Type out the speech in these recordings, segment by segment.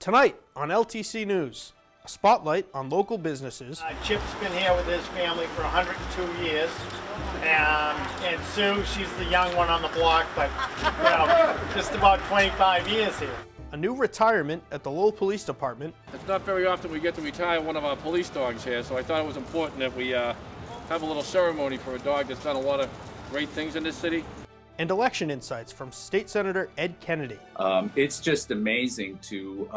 Tonight on LTC News, a spotlight on local businesses. Chip's been here with his family for 102 years, and Sue, she's the young one on the block, but just about 25 years here. A new retirement at the Lowell Police Department. It's not very often we get to retire one of our police dogs here, so I thought it was important that we have a little ceremony for a dog that's done a lot of great things in this city. And election insights from State Senator Ed Kennedy. It's just amazing to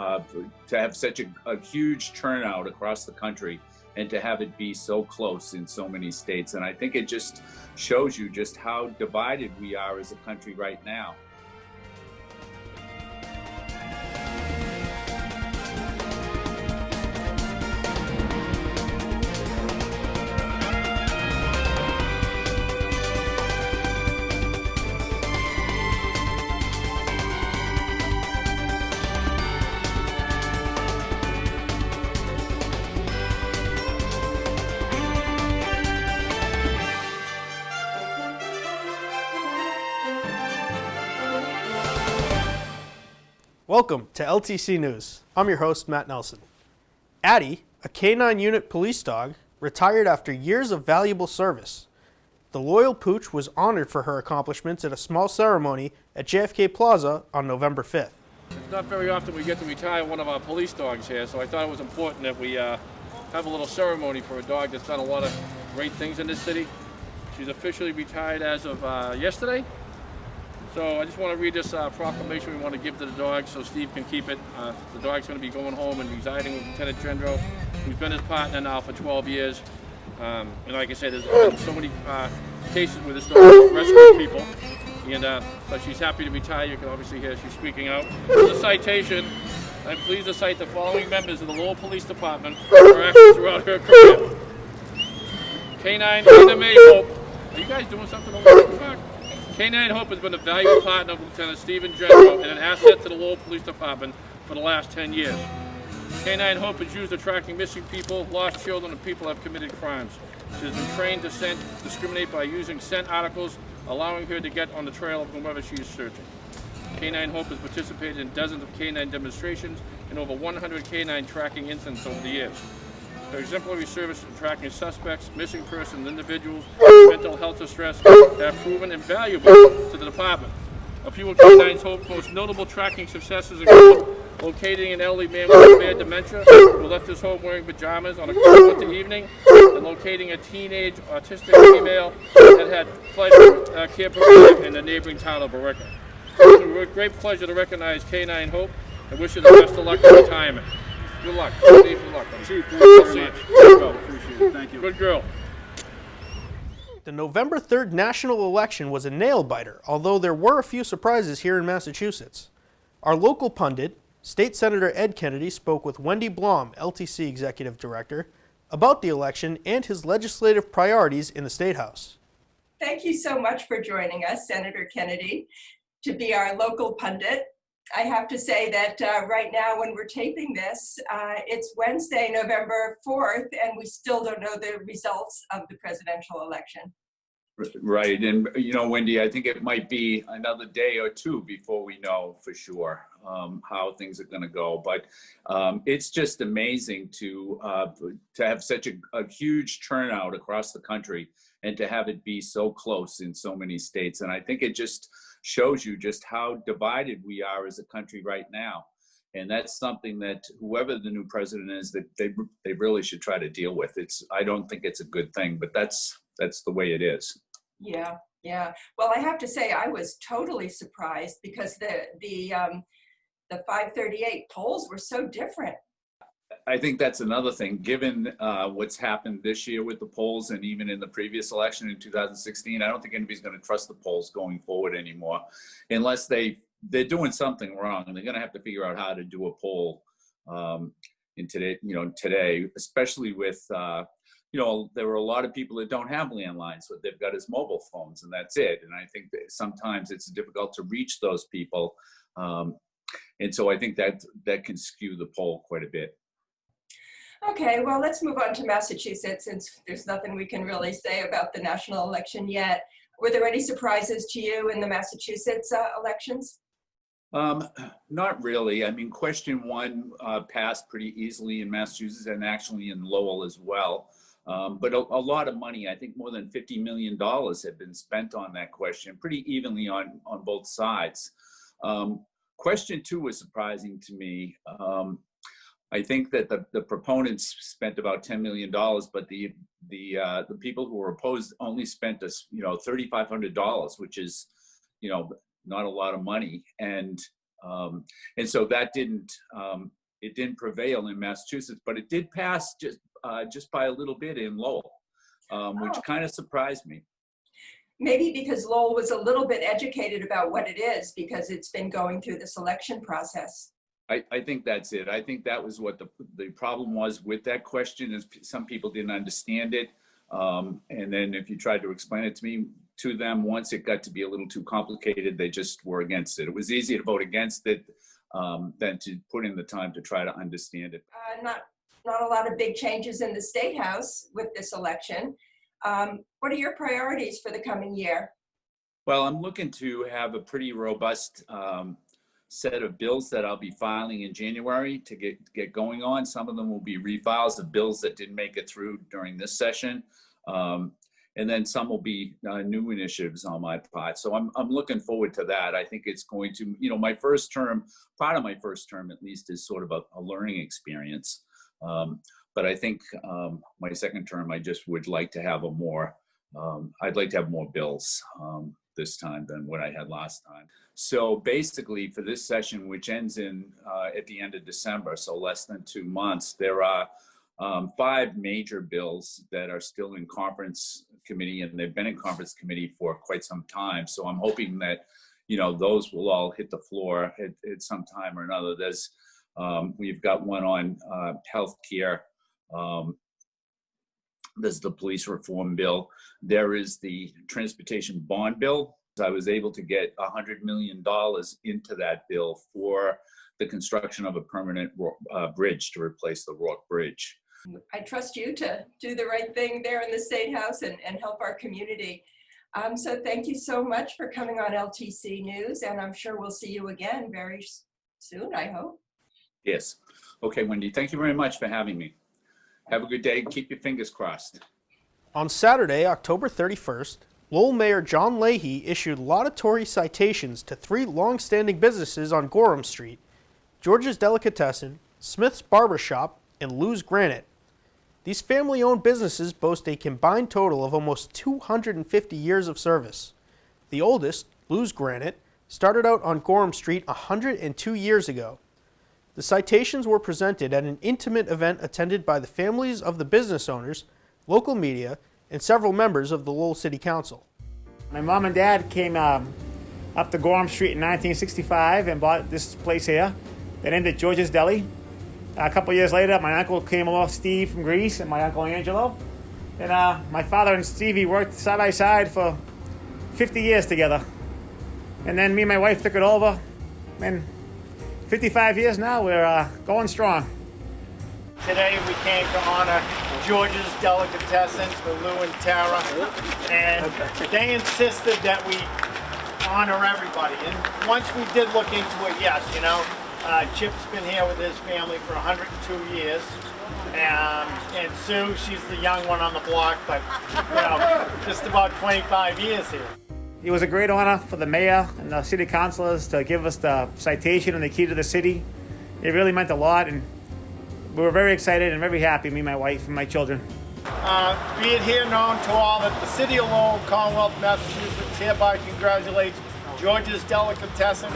have such a huge turnout across the country and to have it be so close in so many states. And I think it just shows you just how divided we are as a country right now. Welcome to LTC News. I'm your host, Matt Nelson. Addie, a K-9 unit police dog, retired after years of valuable service. The loyal pooch was honored for her accomplishments at a small ceremony at JFK Plaza on November 5th. It's not very often we get to retire one of our police dogs here, so I thought it was important that we have a little ceremony for a dog that's done a lot of great things in this city. She's officially retired as of yesterday. So I just want to read this proclamation we want to give to the dog so Steve can keep it. The dog's going to be going home and residing with Lieutenant Gendro, who's been his partner now for 12 years. And like I said, there's been so many cases where this dog rescues people. And so she's happy to retire. You can obviously hear she's speaking out. For the citation, I'm pleased to cite the following members of the Lowell Police Department for actions throughout her career. K-9 NMA Hope. Are you guys doing something over there? K-9 Hope has been a valued partner of Lieutenant Stephen Geary and an asset to the Lowell Police Department for the last 10 years. K-9 Hope is used to tracking missing people, lost children, and people who have committed crimes. She has been trained to discriminate by using scent articles, allowing her to get on the trail of whomever she is searching. K-9 Hope has participated in dozens of K-9 demonstrations and over 100 K-9 tracking incidents over the years. Her exemplary service in tracking suspects, missing persons, individuals, mental health distress have proven invaluable to the department. A few of K-9's Hope's most notable tracking successes include locating an elderly man with severe dementia who left his home wearing pajamas on a cold winter evening, and locating a teenage autistic female that had fled care program in the neighboring town of Barica. It's a great pleasure to recognize K-9 Hope and wish her the best of luck in retirement. Good luck. Steve, good luck. Chief, thank you very much. Appreciate it. Thank you. Good girl. The November 3rd national election was a nail-biter, although there were a few surprises here in Massachusetts. Our local pundit, State Senator Ed Kennedy, spoke with Wendy Blom, LTC Executive Director, about the election and his legislative priorities in the State House. Thank you so much for joining us, Senator Kennedy, to be our local pundit. I have to say that right now when we're taping this, it's Wednesday, November 4th, and we still don't know the results of the presidential election. Right. And, Wendy, I think it might be another day or two before we know for sure how things are going to go. But it's just amazing to have such a huge turnout across the country and to have it be so close in so many states. And I think it just shows you just how divided we are as a country right now. And that's something that whoever the new president is, that they really should try to deal with. I don't think it's a good thing, but that's the way it is. Yeah. Well, I have to say I was totally surprised because the 538 polls were so different. I think that's another thing, given what's happened this year with the polls and even in the previous election in 2016, I don't think anybody's going to trust the polls going forward anymore unless they're doing something wrong, and they're going to have to figure out how to do a poll in today, especially with, there are a lot of people that don't have landlines, so they've got his mobile phones and that's it. And I think that sometimes it's difficult to reach those people. And so I think that can skew the poll quite a bit. Okay, well, let's move on to Massachusetts since there's nothing we can really say about the national election yet. Were there any surprises to you in the Massachusetts elections? Not really. I mean, question one passed pretty easily in Massachusetts and actually in Lowell as well. But a lot of money, I think more than $50 million had been spent on that question, pretty evenly on both sides. Question two was surprising to me. I think that the proponents spent about $10 million, but the people who were opposed only spent $3,500, which is, not a lot of money. And so that it didn't prevail in Massachusetts, but it did pass just by a little bit in Lowell, which kind of surprised me. Maybe because Lowell was a little bit educated about what it is because it's been going through the selection process. I think that's it. I think that was what the problem was with that question, is some people didn't understand it. And then if you tried to explain it to them, once it got to be a little too complicated, they just were against it. It was easier to vote against it than to put in the time to try to understand it. Not a lot of big changes in the State House with this election. What are your priorities for the coming year? Well, I'm looking to have a pretty robust set of bills that I'll be filing in January to get going on. Some of them will be refiles of bills that didn't make it through during this session. And then some will be new initiatives on my part. So I'm looking forward to that. I think it's going to, my first term, part of my first term at least, is sort of a learning experience. But I think my second term, I just would like to have I'd like to have more bills this time than what I had last time. So basically for this session, which ends at the end of December, so less than 2 months, there are 5 major bills that are still in conference committee, and they've been in conference committee for quite some time. So I'm hoping that, those will all hit the floor at some time or another. We've got one on healthcare. There's the police reform bill. There is the transportation bond bill. I was able to get $100 million into that bill for the construction of a permanent bridge to replace the Rourke Bridge. I trust you to do the right thing there in the State House and help our community. So thank you so much for coming on LTC News, and I'm sure we'll see you again very soon, I hope. Yes. Okay, Wendy, thank you very much for having me. Have a good day. Keep your fingers crossed. On Saturday, October 31st, Lowell Mayor John Leahy issued laudatory citations to 3 long-standing businesses on Gorham Street: George's Delicatessen, Smith's Barbershop, and Lou's Granite. These family-owned businesses boast a combined total of almost 250 years of service. The oldest, Lou's Granite, started out on Gorham Street 102 years ago. The citations were presented at an intimate event attended by the families of the business owners, local media, and several members of the Lowell City Council. My mom and dad came up to Gorham Street in 1965 and bought this place here. They named it George's Deli. A couple years later, my uncle came along, Steve from Greece, and my uncle Angelo. And my father and Stevie worked side by side for 50 years together. And then me and my wife took it over. And 55 years now, we're going strong. Today we came to honor George's Delicatessen for Lou and Tara, and they insisted that we honor everybody. And once we did look into it, yes, Chip's been here with his family for 102 years, and Sue, she's the young one on the block, but just about 25 years here. It was a great honor for the mayor and the city councilors to give us the citation and the key to the city. It really meant a lot, and we were very excited and very happy, me, my wife, and my children. Be it here known to all that the City of Lowell, Commonwealth, Massachusetts hereby congratulates George's Delicatessen,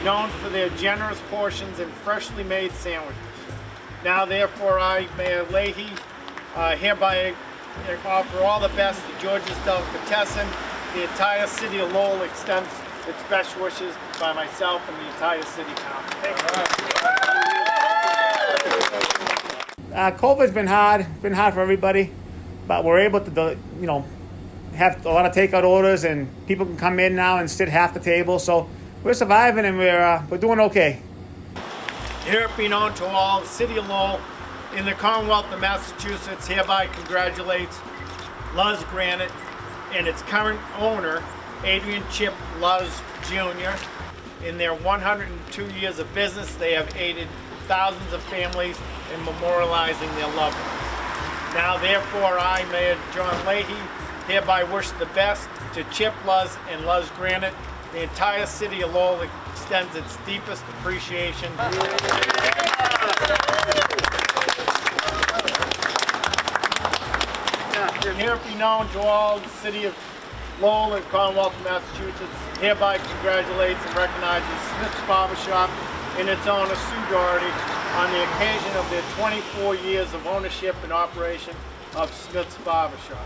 known for their generous portions and freshly made sandwiches. Now, therefore, I, Mayor Leahy, hereby offer all the best to George's Delicatessen. The entire City of Lowell extends its best wishes by myself and the entire City Council. Thank you. COVID's been hard for everybody, but we're able to, have a lot of takeout orders, and people can come in now and sit half the table. So we're surviving, and we're doing okay. Here it be known to all, the City of Lowell in the Commonwealth of Massachusetts hereby congratulates Lou's Granite and its current owner, Adrian Chip Luz Jr., In their 102 years of business, they have aided thousands of families in memorializing their loved ones. Now, therefore, I, Mayor John Leahy, hereby wish the best to Chip, Luz, and Luz Granite. The entire city of Lowell extends its deepest appreciation. And here be known to all the city of Lowell and Commonwealth of Massachusetts, hereby congratulates and recognizes Smith's Barbershop and its owner, Sue Doherty, on the occasion of their 24 years of ownership and operation of Smith's Barbershop.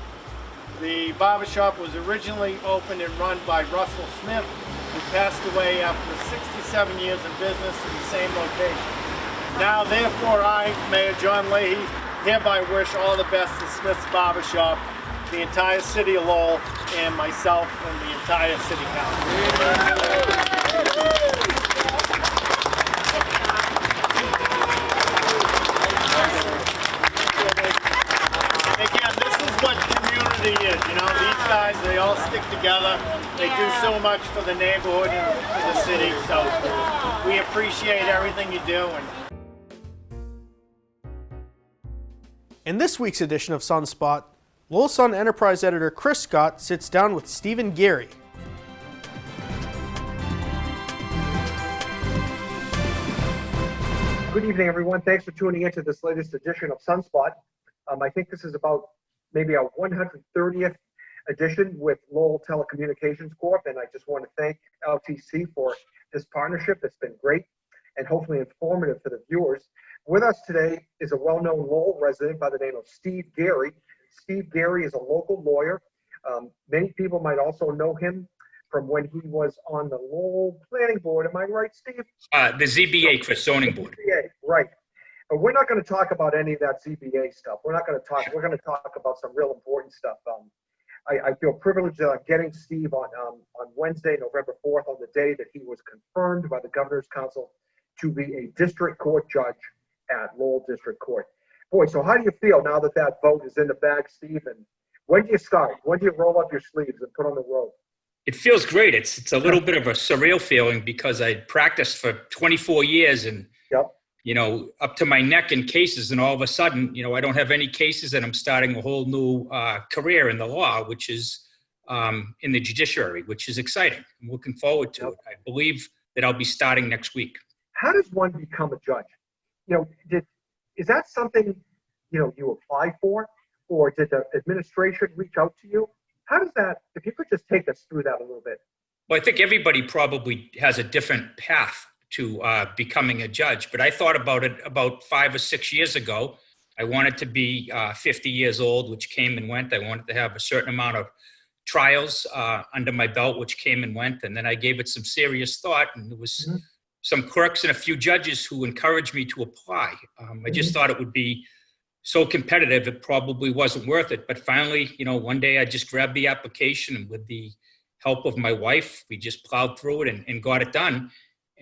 The barbershop was originally opened and run by Russell Smith, who passed away after 67 years in business in the same location. Now, therefore, I, Mayor John Leahy, hereby wish all the best to Smith's Barbershop, the entire city of Lowell, and myself and the entire city council. Again, this is what community is, you know, these guys, they all stick together. They do so much for the neighborhood and for the city, so we appreciate everything you do. In this week's edition of Sunspot, Lowell Sun Enterprise editor Chris Scott sits down with Stephen Geary. Good evening, everyone. Thanks for tuning in to this latest edition of Sunspot. I think this is about maybe our 130th edition with Lowell Telecommunications Corp. And I just want to thank LTC for this partnership. It's been great and hopefully informative for the viewers. With us today is a well-known Lowell resident by the name of Steve Geary. Steve Geary is a local lawyer. Many people might also know him from when he was on the Lowell Planning Board. Am I right, Steve? The ZBA for zoning board. ZBA, right. But we're not going to talk about any of that ZBA stuff. We're going to talk about some real important stuff. I feel privileged getting Steve on Wednesday, November 4th, on the day that he was confirmed by the Governor's Council to be a district court judge at Lowell District Court. Boy, so how do you feel now that that vote is in the bag, Steve? And when do you start? When do you roll up your sleeves and put on the robe? It feels great. It's a little bit of a surreal feeling because I practiced for 24 years and, Yep. you know, up to my neck in cases. And all of a sudden, you know, I don't have any cases and I'm starting a whole new career in the law, which is in the judiciary, which is exciting. I'm looking forward to it. I believe that I'll be starting next week. How does one become a judge? You know, is that something, you know, you apply for, or did the administration reach out to you? How does that, if you could just take us through that a little bit. Well, I think everybody probably has a different path to becoming a judge, but I thought about it about 5 or 6 years ago. I wanted to be 50 years old, which came and went. I wanted to have a certain amount of trials under my belt, which came and went. And then I gave it some serious thought, and there was some clerks and a few judges who encouraged me to apply. I just thought it would be so competitive, it probably wasn't worth it. But finally, you know, one day I just grabbed the application, and with the help of my wife, we just plowed through it and got it done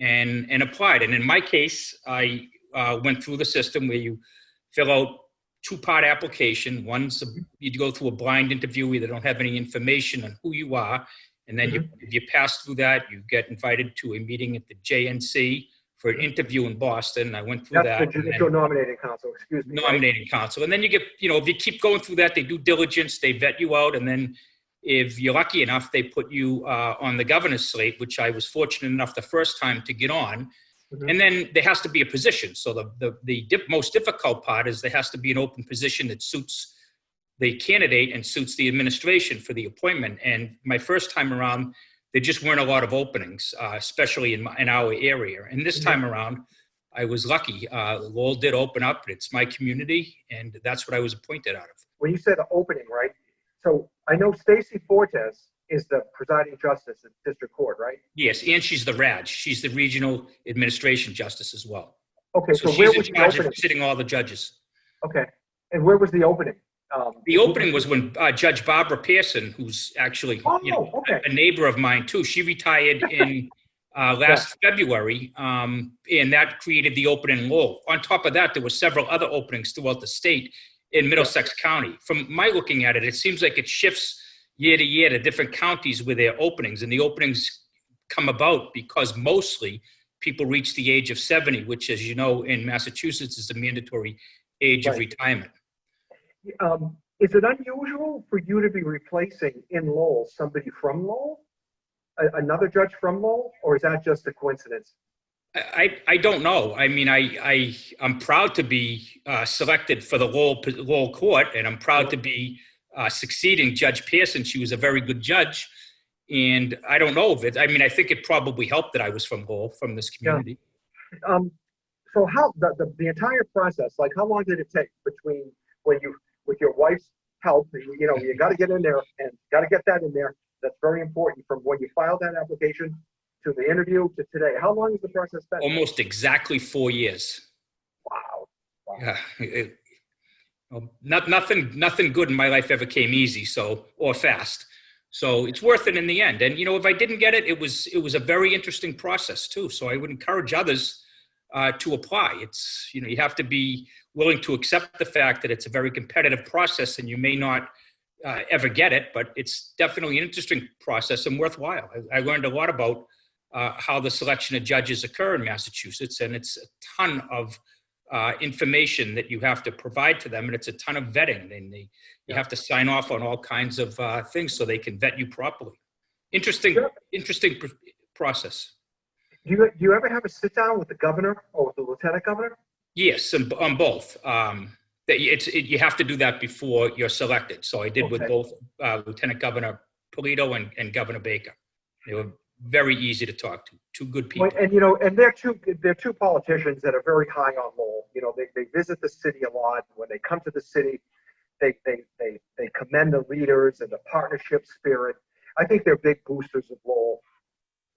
and applied. And in my case, I went through the system where you fill out 2-part application. One's you go through a blind interview where they don't have any information on who you are. And then if you pass through that, you get invited to a meeting at the JNC for an interview in Boston. I went through that. That's the Judicial Nominating Council, excuse me. Nominating Council. And then you get, you know, if you keep going through that, they do diligence, they vet you out. And then if you're lucky enough, they put you on the governor's slate, which I was fortunate enough the first time to get on. And then there has to be a position. So the most difficult part is there has to be an open position that suits the candidate and suits the administration for the appointment. And my first time around, there just weren't a lot of openings, especially in our area. And this time around, I was lucky. Lowell did open up. It's my community, and that's what I was appointed out of. When you said opening, right? So I know Stacy Fortes is the presiding justice at district court, right? Yes, and she's the RAJ. She's the regional administration justice as well. Okay, so she's where in was the charge opening? of sitting all the judges. Okay, and where was the opening? The opening was when Judge Barbara Pearson, who's actually a neighbor of mine too, she retired in last February, and that created the opening in Lowell. On top of that, there were several other openings throughout the state in Middlesex County. From my looking at it, it seems like it shifts year to year to different counties with their openings, and the openings come about because mostly people reach the age of 70, which, as you know, in Massachusetts is the mandatory age of Right. retirement. Is it unusual for you to be replacing in Lowell somebody from Lowell? Another judge from Lowell? Or is that just a coincidence? I don't know. I mean, I'm proud to be selected for the Lowell court, and I'm proud to be succeeding Judge Pearson. She was a very good judge, and I don't know if it. I mean, I think it probably helped that I was from Lowell, from this community. Yeah. So how the entire process, like how long did it take between when you, with your wife's help, you know, you got to get in there and got to get that in there. That's very important from when you filed that application to the interview to today. How long has the process been? Almost exactly 4 years. Wow. Yeah. Nothing good in my life ever came easy, or fast. So it's worth it in the end. And, you know, if I didn't get it, it was a very interesting process too. So I would encourage others to apply. It's, you know, you have to be willing to accept the fact that it's a very competitive process and you may not ever get it, but it's definitely an interesting process and worthwhile. I learned a lot about how the selection of judges occur in Massachusetts, and it's a ton of information that you have to provide to them, and it's a ton of vetting, and you have to sign off on all kinds of things so they can vet you properly. Interesting process. Do you ever have a sit down with the governor or with the lieutenant governor? Yes, on both. You have to do that before you're selected. So I did with both Lieutenant Governor Polito and Governor Baker. They were very easy to talk to. Two good people. And you know, and they're two politicians that are very high on Lowell. You know, they visit the city a lot. When they come to the city, they commend the leaders and the partnership spirit. I think they're big boosters of Lowell.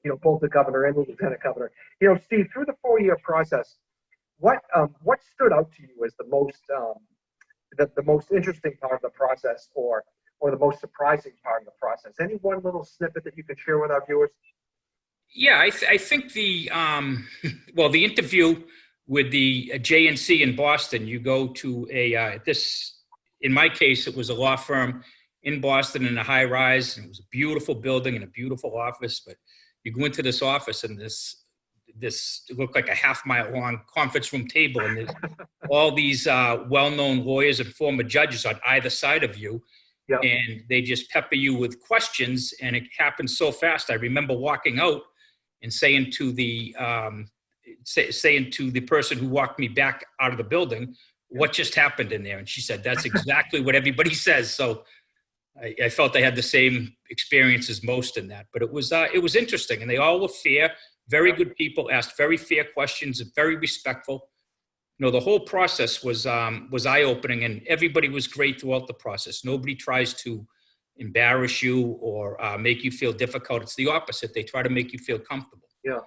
You know, both the governor and the lieutenant governor. You know, Steve, through the 4-year process, what stood out to you as the most interesting part of the process, or the most surprising part of the process? Any one little snippet that you can share with our viewers? Yeah, I think the the interview with the JNC in Boston. You go to in my case, it was a law firm in Boston in a high rise, and it was a beautiful building and a beautiful office. But you go into this office, and this looked like a half-mile long conference room table, and there's all these well-known lawyers and former judges on either side of you. Yep. And they just pepper you with questions, and it happened so fast. I remember walking out and saying to the person who walked me back out of the building, "What just happened in there?" And she said, "That's exactly what everybody says." So I felt I had the same experience as most in that, but it was interesting, and they all were fair, very good people, asked very fair questions, and very respectful. You know, the whole process was eye-opening, and everybody was great throughout the process. Nobody tries to embarrass you or make you feel difficult. It's the opposite. They try to make you feel comfortable. Yeah.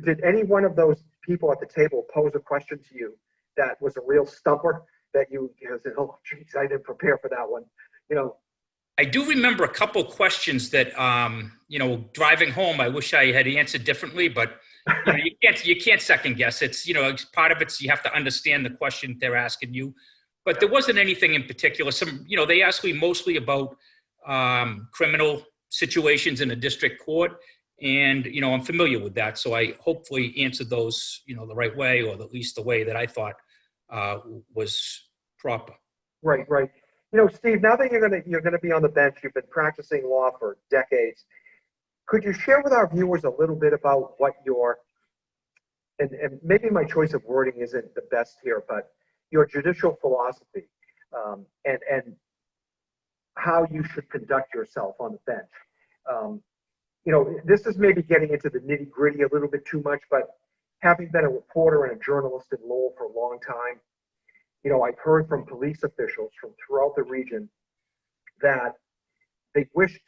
Did any one of those people at the table pose a question to you that was a real stumper that you said, "Oh, geez, I didn't prepare for that one"? You know. I do remember a couple questions that, you know, driving home, I wish I had answered differently, but you know, you can't second guess. It's, you know, part of it's you have to understand the question they're asking you, but there wasn't anything in particular. You know, they asked me mostly about criminal situations in a district court, and you know, I'm familiar with that, so I hopefully answered those, you know, the right way, or at least the way that I thought was proper. Right. You know, Steve, now that you're gonna be on the bench, you've been practicing law for decades. Could you share with our viewers a little bit about what and maybe my choice of wording isn't the best here, but your judicial philosophy, and how you should conduct yourself on the bench? You know, this is maybe getting into the nitty gritty a little bit too much, but having been a reporter and a journalist in Lowell for a long time, you know, I've heard from police officials from throughout the region that they wished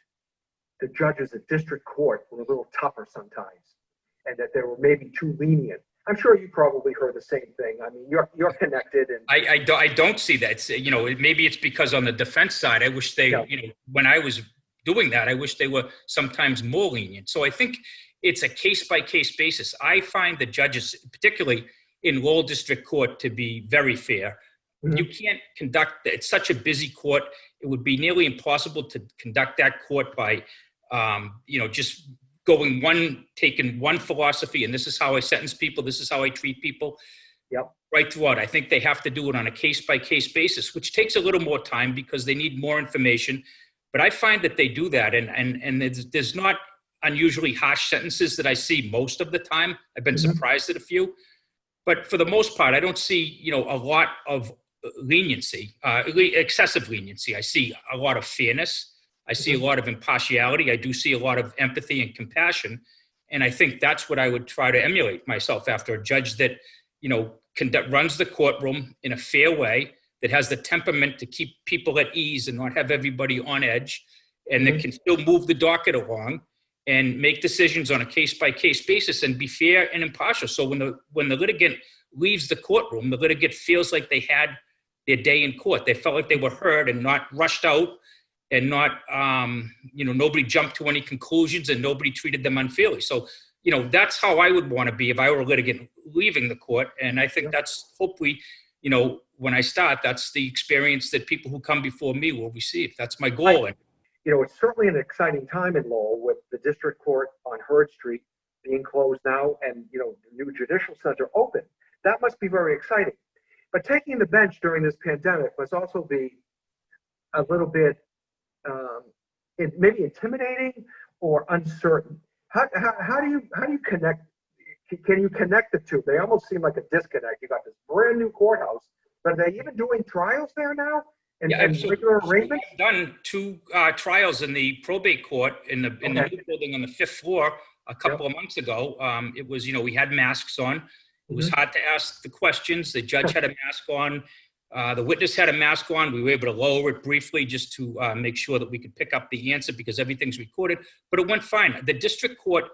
the judges at district court were a little tougher sometimes, and that they were maybe too lenient. I'm sure you probably heard the same thing. I mean, you're connected, and I don't see that. You know, maybe it's because on the defense side, I wish they, you know, when I was doing that, I wish they were sometimes more lenient. So I think it's a case-by-case basis. I find the judges, particularly in Lowell District Court, to be very fair. Mm-hmm. You can't conduct, it's such a busy court. It would be nearly impossible to conduct that court by just taking one philosophy, and this is how I sentence people, this is how I treat people. Yep. Right throughout. I think they have to do it on a case-by-case basis, which takes a little more time because they need more information. But I find that they do that, and there's not unusually harsh sentences that I see most of the time. I've been surprised at a few. But for the most part, I don't see, a lot of leniency, excessive leniency. I see a lot of fairness. I see a lot of impartiality. I do see a lot of empathy and compassion. And I think that's what I would try to emulate myself after a judge that, runs the courtroom in a fair way, that has the temperament to keep people at ease and not have everybody on edge, and that can still move the docket along and make decisions on a case-by-case basis and be fair and impartial. So when the litigant leaves the courtroom, the litigant feels like they had their day in court. They felt like they were heard and not rushed out, and not, nobody jumped to any conclusions and nobody treated them unfairly. So, that's how I would want to be if I were a litigant leaving the court. And I think that's hopefully, when I start, that's the experience that people who come before me will receive. That's my goal. It's certainly an exciting time in Lowell with the district court on Hurd Street being closed now and, the new judicial center open. That must be very exciting. But taking the bench during this pandemic must also be a little bit maybe intimidating or uncertain. How do you connect? Can you connect the two? They almost seem like a disconnect. You got this brand new courthouse, but are they even doing trials there now? And regular arrangements? I've done 2 trials in the probate court in the new building on the 5th floor a couple of months ago. It was, we had masks on. It was hard to ask the questions. The judge had a mask on. The witness had a mask on. We were able to lower it briefly just to make sure that we could pick up the answer because everything's recorded. But it went fine. The district court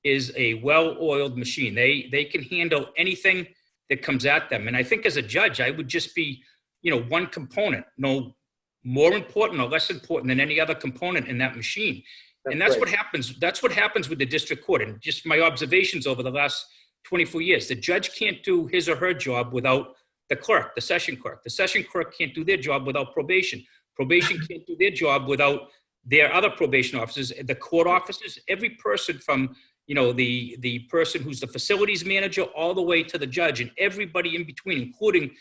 is a well-oiled machine. They can handle anything that comes at them. And I think as a judge, I would just be, one component, no more important or less important than any other component in that machine. That's what happens. That's what happens with the district court. And just my observations over the last 24 years, the judge can't do his or her job without the clerk, the session clerk. The session clerk can't do their job without probation. Probation can't do their job without their other probation officers, the court officers, every person from, the person who's the facilities manager all the way to the judge and everybody in between, including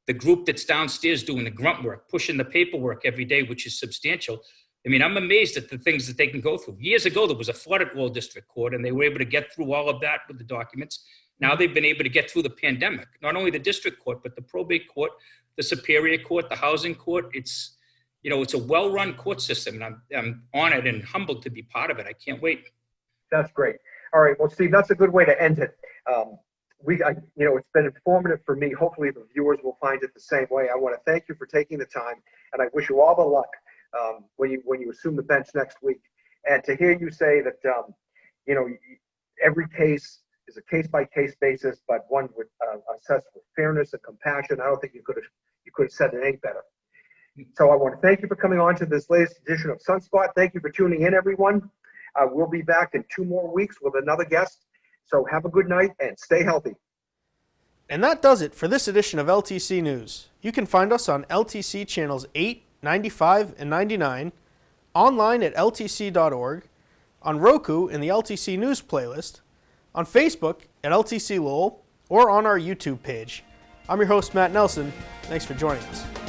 the group that's downstairs doing the grunt work, pushing the paperwork every day, which is substantial. I mean, I'm amazed at the things that they can go through. Years ago, there was a flood at Lowell District Court, and they were able to get through all of that with the documents. Now they've been able to get through the pandemic. Not only the district court, but the probate court, the superior court, the housing court. It's a well-run court system, and I'm honored and humbled to be part of it. I can't wait. That's great. All right. Well, Steve, that's a good way to end it. It's been informative for me. Hopefully the viewers will find it the same way. I want to thank you for taking the time, and I wish you all the luck when you assume the bench next week. And to hear you say that, every case is a case-by-case basis, but one would assess with fairness and compassion. I don't think you could have said it any better. So I want to thank you for coming on to this latest edition of Sunspot. Thank you for tuning in, everyone. We'll be back in 2 more weeks with another guest. So have a good night and stay healthy. And that does it for this edition of LTC News. You can find us on LTC channels 8, 95, and 99, online at ltc.org, on Roku in the LTC News playlist, on Facebook at LTC Lowell, or on our YouTube page. I'm your host, Matt Nelson. Thanks for joining us.